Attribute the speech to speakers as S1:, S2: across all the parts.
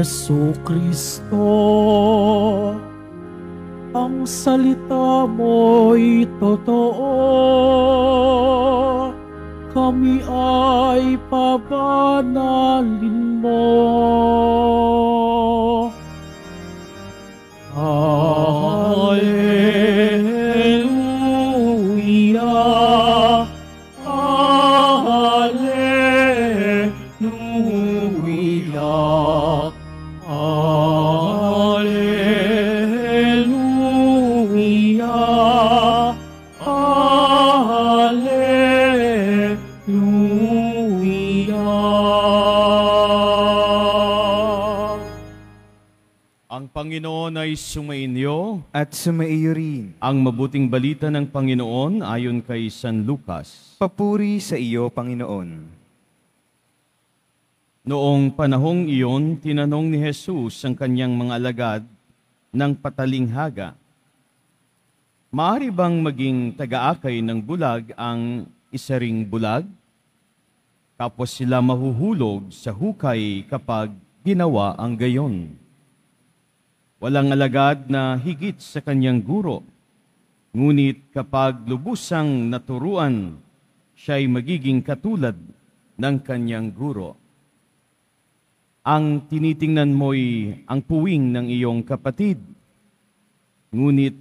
S1: Jesucristo, ang salita mo'y totoo, kami ay pabanalin mo. Alleluia, Alleluia, Alleluia, Alleluia.
S2: Ang Panginoon ay sumainyo.
S3: At sumaiyo rin.
S2: Ang mabuting balita ng Panginoon ayon kay San Lucas.
S3: Papuri sa iyo, Panginoon.
S2: Noong panahong iyon, tinanong ni Jesus ang kanyang mga alagad ng patalinghaga, "Maaari bang maging taga-akay ng bulag ang isa ring bulag? Kapos sila mahuhulog sa hukay kapag ginawa ang gayon. Walang alagad na higit sa kanyang guro, ngunit kapag lubusang naturuan, siya'y magiging katulad ng kanyang guro. Ang tinitingnan mo'y ang puwing ng iyong kapatid, ngunit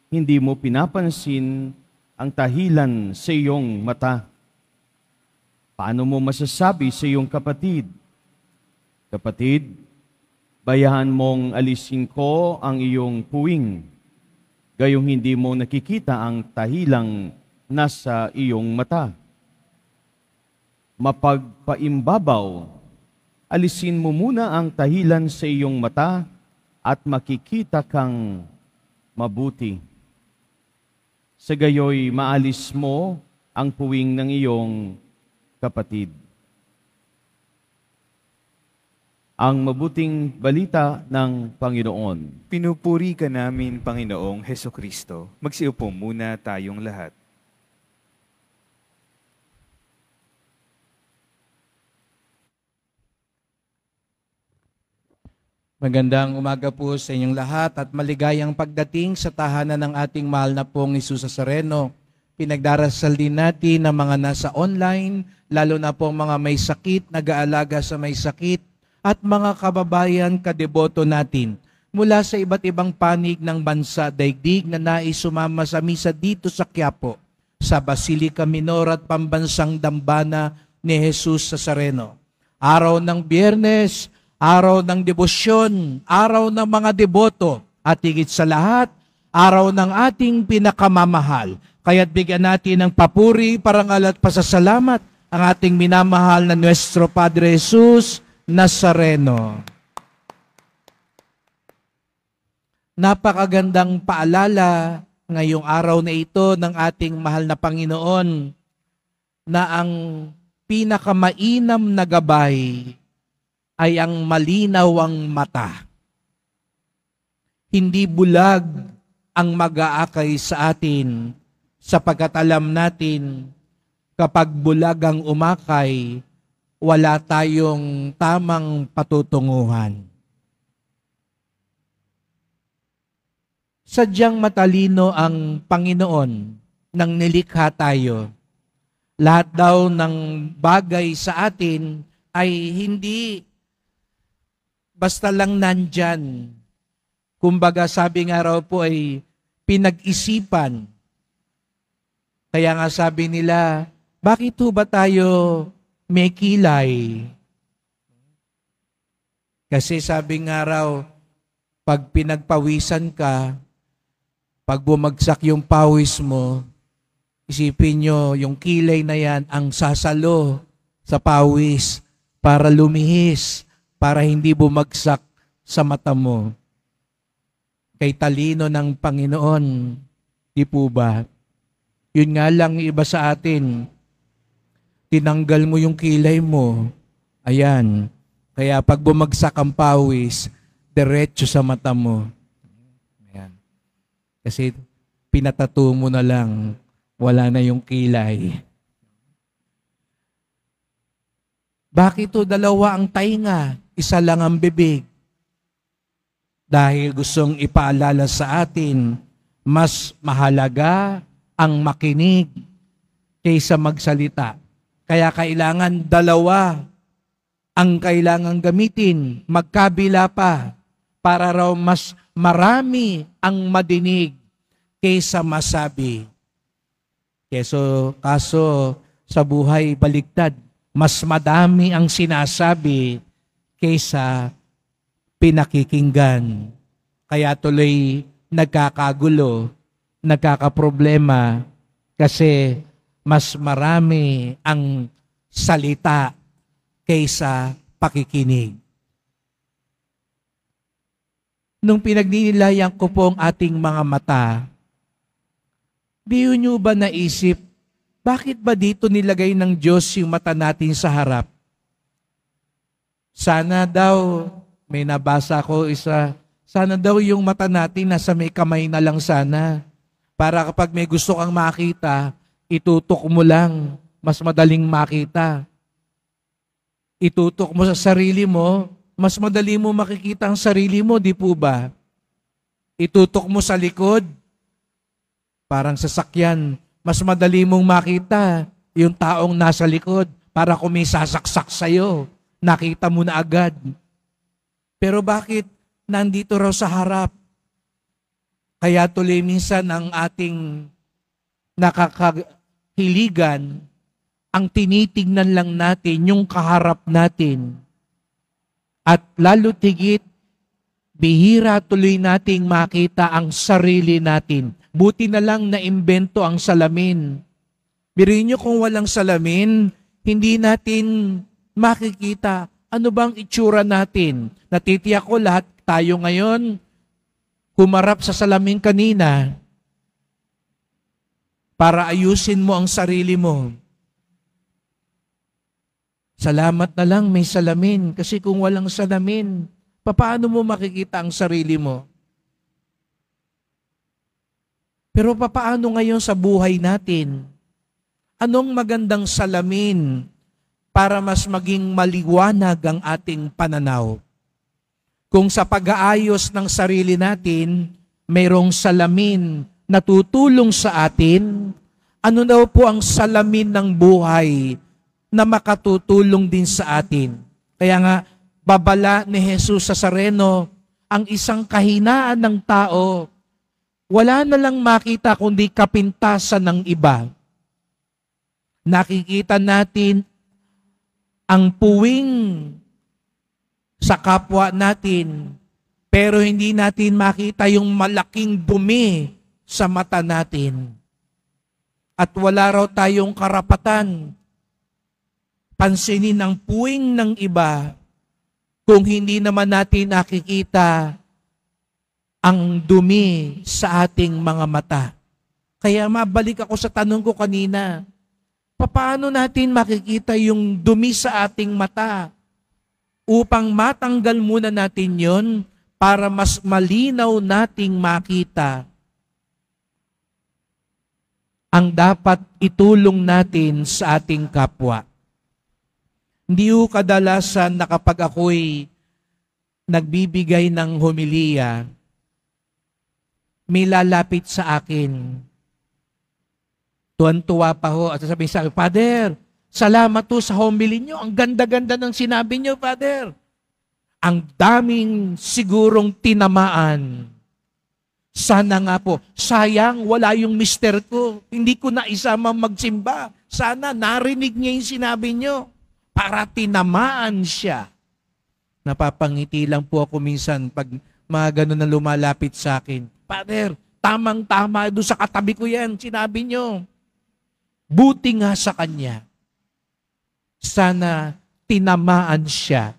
S2: hindi mo pinapansin ang tahilan sa iyong mata. Paano mo masasabi sa iyong kapatid, 'Kapatid, bayahan mong alisin ko ang iyong puwing,' gayong hindi mo nakikita ang tahilang nasa iyong mata? Mapagpaimbabaw, alisin mo muna ang tahilan sa iyong mata at makikita kang mabuti. Sa gayoy, maalis mo ang puwing ng iyong kapatid." Ang mabuting balita ng Panginoon.
S3: Pinupuri ka namin, Panginoong Hesukristo. Magsiupo muna tayong lahat.
S4: Magandang umaga po sa inyong lahat at maligayang pagdating sa tahanan ng ating mahal na pong Jesus Nazareno. Pinagdarasal din natin ng mga nasa online, lalo na po mga may sakit, nag-aalaga sa may sakit, at mga kababayan kadeboto natin mula sa iba't ibang panig ng bansa daigdig na nais sumama sa misa dito sa Quiapo, sa Basilica Minor at Pambansang Dambana ni Jesus Nazareno. Araw ng Biyernes, araw ng debosyon, araw ng mga deboto, at higit sa lahat, araw ng ating pinakamamahal. Kaya't bigyan natin ng papuri, parangal at pasasalamat ang ating minamahal na Nuestro Padre Jesus Nazareno. Napakagandang paalala ngayong araw na ito ng ating mahal na Panginoon na ang pinakamainam na gabay ay ang malinaw ang mata. Hindi bulag ang mag-aakay sa atin, sapagkat alam natin kapag bulag ang umakay, wala tayong tamang patutunguhan. Sadyang matalino ang Panginoon nang nilikha tayo. Lahat daw ng bagay sa atin ay hindi basta lang nandyan. Kumbaga sabi nga raw po ay pinag-isipan. Kaya nga sabi nila, bakit ho ba tayo may kilay? Kasi sabi nga raw, pag pinagpawisan ka, pag bumagsak yung pawis mo, isipin nyo, yung kilay na yan ang sasalo sa pawis para lumihis, para hindi bumagsak sa mata mo. Kay talino ng Panginoon, di po ba? Yun nga lang iba sa atin, tinanggal mo yung kilay mo, ayan, kaya pag bumagsak ang pawis, diretso sa mata mo. Ayan. Kasi pinatato mo na lang, wala na yung kilay. Bakit to dalawa ang tainga, isa lang ang bibig? dahil gustong ipaalala sa atin, mas mahalaga ang makinig kaysa magsalita. Kaya kailangan dalawa ang kailangan gamitin, magkabila pa, para raw mas marami ang madinig kaysa masabi. Kaso sa buhay baligtad, mas madami ang sinasabi kaysa pinakikinggan. Kaya tuloy nagkakagulo, nagkakaproblema kasi mas marami ang salita kaysa pakikinig. Nung pinagninilayan ko po ang ating mga mata, di nyo ba naisip, bakit ba dito nilagay ng Diyos yung mata natin sa harap? Sana daw, may nabasa ko isa, sana daw yung mata natin nasa may kamay na lang sana. Para kapag may gusto kang makita, itutok mo lang, mas madaling makita. Itutok mo sa sarili mo, mas madali mo makikita ang sarili mo, di po ba? Itutok mo sa likod, parang sasakyan, mas madali mong makita yung taong nasa likod para kung may sasaksak sa'yo, nakita mo na agad. Pero bakit nandito raw sa harap? Kaya tuloy minsan ang ating nakakahiligan, ang tinitignan lang natin yung kaharap natin. At lalo tigit, bihira tuloy nating makita ang sarili natin. Buti na lang na imbento ang salamin. Biriin nyo kung walang salamin, hindi natin makikita ano bang itsura natin. Natitiyak ko lahat tayo ngayon, humarap sa salamin kanina para ayusin mo ang sarili mo. Salamat na lang may salamin kasi kung walang salamin, paano mo makikita ang sarili mo? Pero paano ngayon sa buhay natin? Anong magandang salamin para mas maging maliwanag ang ating pananaw? Kung sa pag-aayos ng sarili natin, mayroong salamin na tutulong sa atin, ano daw po ang salamin ng buhay na makatutulong din sa atin? Kaya nga, babala ni Jesus Nazareno, ang isang kahinaan ng tao, wala na lang makita kundi kapintasan ng iba. Nakikita natin ang puwing sa kapwa natin, pero hindi natin makita yung malaking dumi sa mata natin. At wala raw tayong karapatan pansinin ang puwing ng iba kung hindi naman natin nakikita ang dumi sa ating mga mata. Kaya mabalik ako sa tanong ko kanina, paano natin makikita yung dumi sa ating mata? Upang matanggal muna natin yon para mas malinaw nating makita ang dapat itulong natin sa ating kapwa. Hindi ko kadalasan na kapag ako'y nagbibigay ng homilya, may lalapit sa akin. Tuwan-tuwa pa ho at sasabihin sa akin, Father, salamat po sa homily nyo. Ang ganda-ganda ng sinabi nyo, Father. Ang daming sigurong tinamaan. Sana nga po, sayang wala yung mister ko. Hindi ko na isama magsimba. Sana narinig niya yung sinabi nyo para tinamaan siya. Napapangiti lang po ako minsan pag mga ganun na lumalapit sa akin. Father, tamang-tama doon sa katabi ko yan, sinabi nyo. Buti nga sa kanya. Sana tinamaan siya.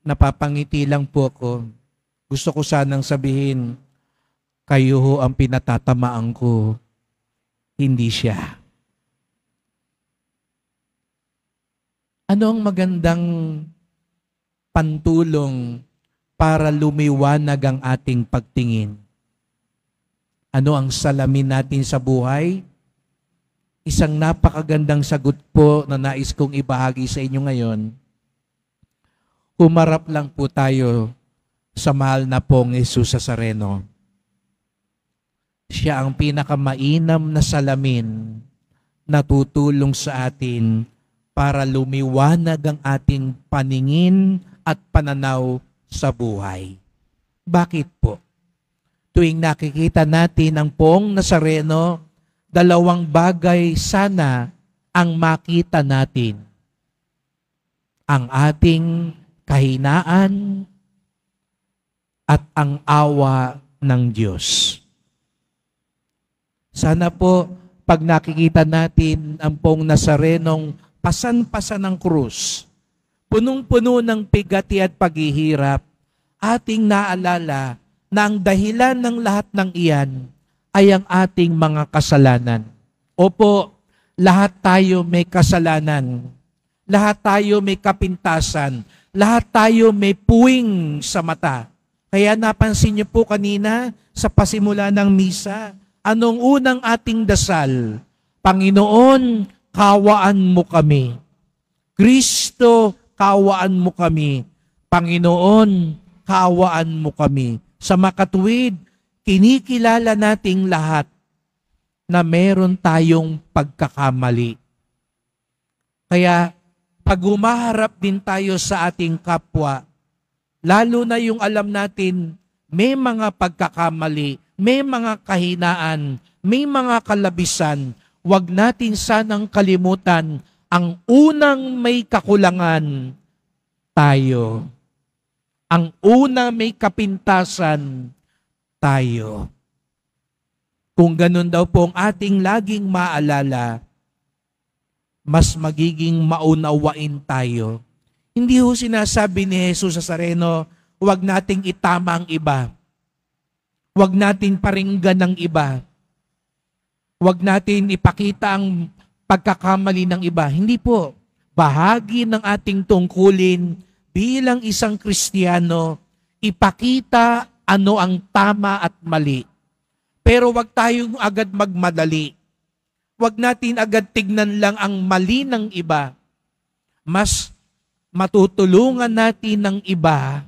S4: Napapangiti lang po ako. Gusto ko sanang sabihin, kayo ho ang pinatatamaan ko, hindi siya. Ano ang magandang pantulong para lumiwanag ang ating pagtingin? Ano ang salamin natin sa buhay? Isang napakagandang sagot po na nais kong ibahagi sa inyo ngayon. Humarap lang po tayo sa mahal na pong Jesus Nazareno. Siya ang pinakamainam na salamin na tutulong sa atin para lumiwanag ang ating paningin at pananaw sa buhay. Bakit po? Tuwing nakikita natin ang pong Nazareno, dalawang bagay sana ang makita natin. Ang ating kahinaan at ang awa ng Diyos. Sana po, pag nakikita natin ang pong Nazarenong pasan-pasan ng krus, punong-puno ng pigati at paghihirap, ating naalala na ang dahilan ng lahat ng iyan ay ang ating mga kasalanan. Opo, lahat tayo may kasalanan. Lahat tayo may kapintasan. Lahat tayo may puwing sa mata. Kaya napansin niyo po kanina sa pasimula ng misa, anong unang ating dasal? Panginoon, kawaan mo kami. Kristo, kawaan mo kami. Panginoon, kawaan mo kami. Sa makatuwid, kinikilala nating lahat na meron tayong pagkakamali. Kaya, pag humaharap din tayo sa ating kapwa, lalo na yung alam natin, may mga pagkakamali, may mga kahinaan, may mga kalabisan, wag natin sanang kalimutan ang unang may kakulangan, tayo. Ang una may kapintasan, tayo. Kung ganun daw po ang ating laging maalala, mas magiging maunawain tayo. Hindi ho sinasabi ni Jesus Nazareno, huwag nating itama ang iba. Huwag natin paringgan ang iba. Huwag natin ipakita ang pagkakamali ng iba. Hindi po. Bahagi ng ating tungkulin bilang isang Kristiyano, ipakita ano ang tama at mali. Pero huwag tayong agad magmadali. Huwag natin agad tignan lang ang mali ng iba. Mas matutulungan natin ng iba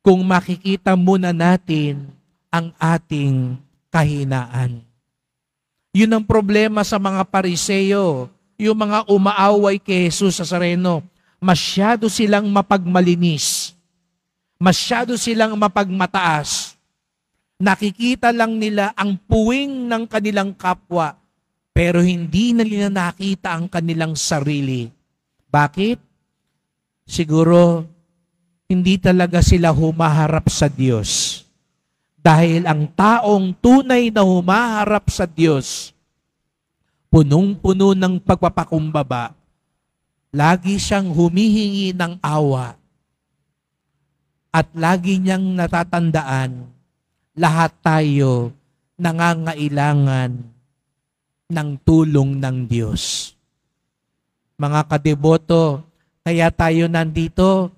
S4: kung makikita muna natin ang ating kahinaan. Yun ang problema sa mga Pariseo, yung mga umaaway kay Jesus Nazareno. Masyado silang mapagmalinis. Masyado silang mapagmataas. Nakikita lang nila ang puwing ng kanilang kapwa, pero hindi na nila nakita ang kanilang sarili. Bakit? Siguro, hindi talaga sila humaharap sa Diyos. Dahil ang taong tunay na humaharap sa Diyos, punong-puno ng pagpapakumbaba, lagi siyang humihingi ng awa, at lagi niyang natatandaan, lahat tayo nangangailangan ng tulong ng Diyos. Mga kadeboto, kaya tayo nandito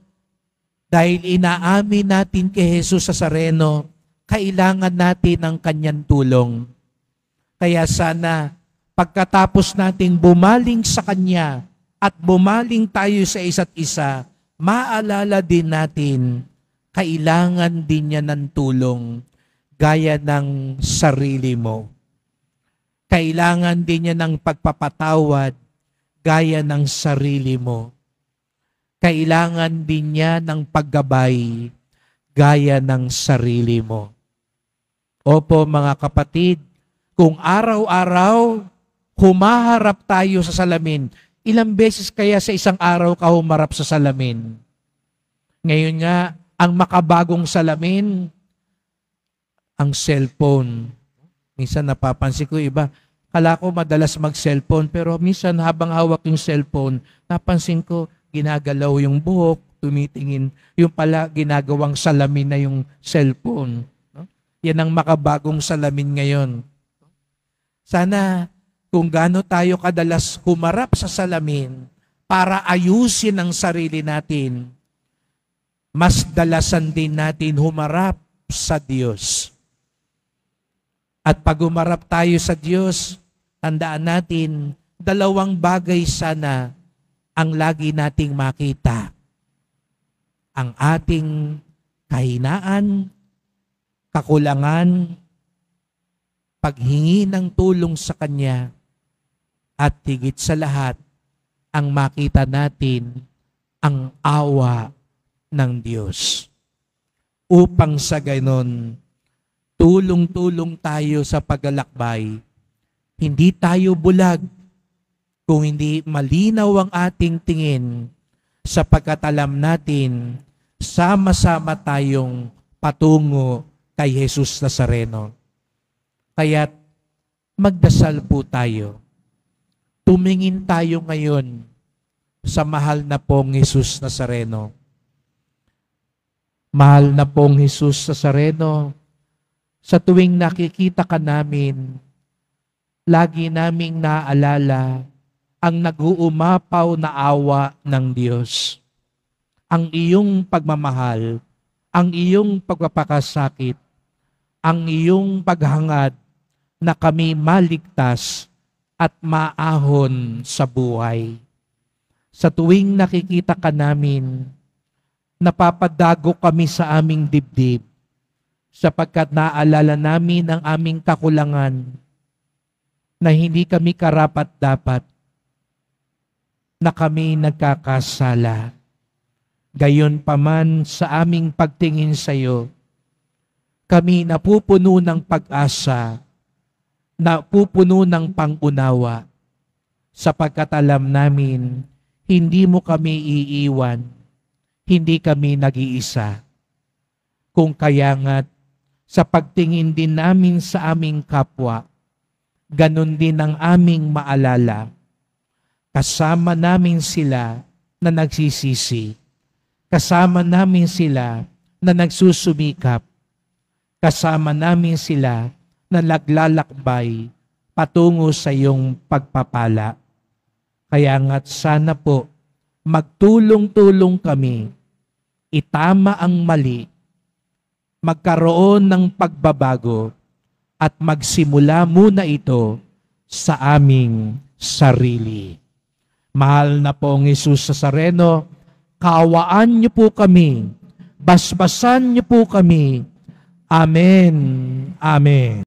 S4: dahil inaamin natin kay Jesus Nazareno, kailangan natin ang kanyang tulong. Kaya sana, pagkatapos nating bumaling sa kanya at bumaling tayo sa isa't isa, maalala din natin, kailangan din niya ng tulong gaya ng sarili mo. Kailangan din niya ng pagpapatawad gaya ng sarili mo. Kailangan din niya ng paggabay gaya ng sarili mo. Opo mga kapatid, kung araw-araw humaharap tayo sa salamin, ilang beses kaya sa isang araw ka humarap sa salamin? Ngayon nga, ang makabagong salamin, ang cellphone. Minsan napapansin ko iba, kala ko madalas mag-cellphone, pero minsan habang hawak yung cellphone, napansin ko ginagalaw yung buhok, tumitingin, yung pala ginagawang salamin na yung cellphone. No? Yan ang makabagong salamin ngayon. Sana kung gaano tayo kadalas humarap sa salamin para ayusin ang sarili natin, mas dalasan din natin humarap sa Diyos. At pag humarap tayo sa Diyos, tandaan natin, dalawang bagay sana ang lagi nating makita. Ang ating kahinaan, kakulangan, paghingi ng tulong sa Kanya, at higit sa lahat, ang makita natin ang awa ng Diyos. Upang sa ganon, tulong-tulong tayo sa paglalakbay. Hindi tayo bulag kung hindi malinaw ang ating tingin, sapagkat alam natin, sama-sama tayong patungo kay Jesus Nazareno. Kaya't magdasal po tayo. Tumingin tayo ngayon sa mahal na pong Jesus Nazareno. Mahal na pong Jesus Nazareno, sa tuwing nakikita ka namin, lagi naming naalala ang nag-uumapaw na awa ng Diyos. Ang iyong pagmamahal, ang iyong pagpapakasakit, ang iyong paghangad na kami maligtas at maahon sa buhay. Sa tuwing nakikita ka namin, napapadago kami sa aming dibdib sapagkat naalala namin ang aming kakulangan na hindi kami karapat-dapat, na kami nagkakasala. Gayon paman sa aming pagtingin sa iyo, kami napupuno ng pag-asa, napupuno ng pangunawa, sapagkat alam namin, hindi mo kami iiwan, hindi kami nag-iisa. Kung kaya nga't sa pagtingin din namin sa aming kapwa, ganon din ang aming maalala. Kasama namin sila na nagsisisi. Kasama namin sila na nagsusumikap. Kasama namin sila na naglalakbay patungo sa iyong pagpapala. Kaya nga't sana po magtulong-tulong kami, itama ang mali, magkaroon ng pagbabago, at magsimula muna ito sa aming sarili. Mahal na pong Jesus Nazareno, kaawaan niyo po kami, basbasan niyo po kami. Amen. Amen.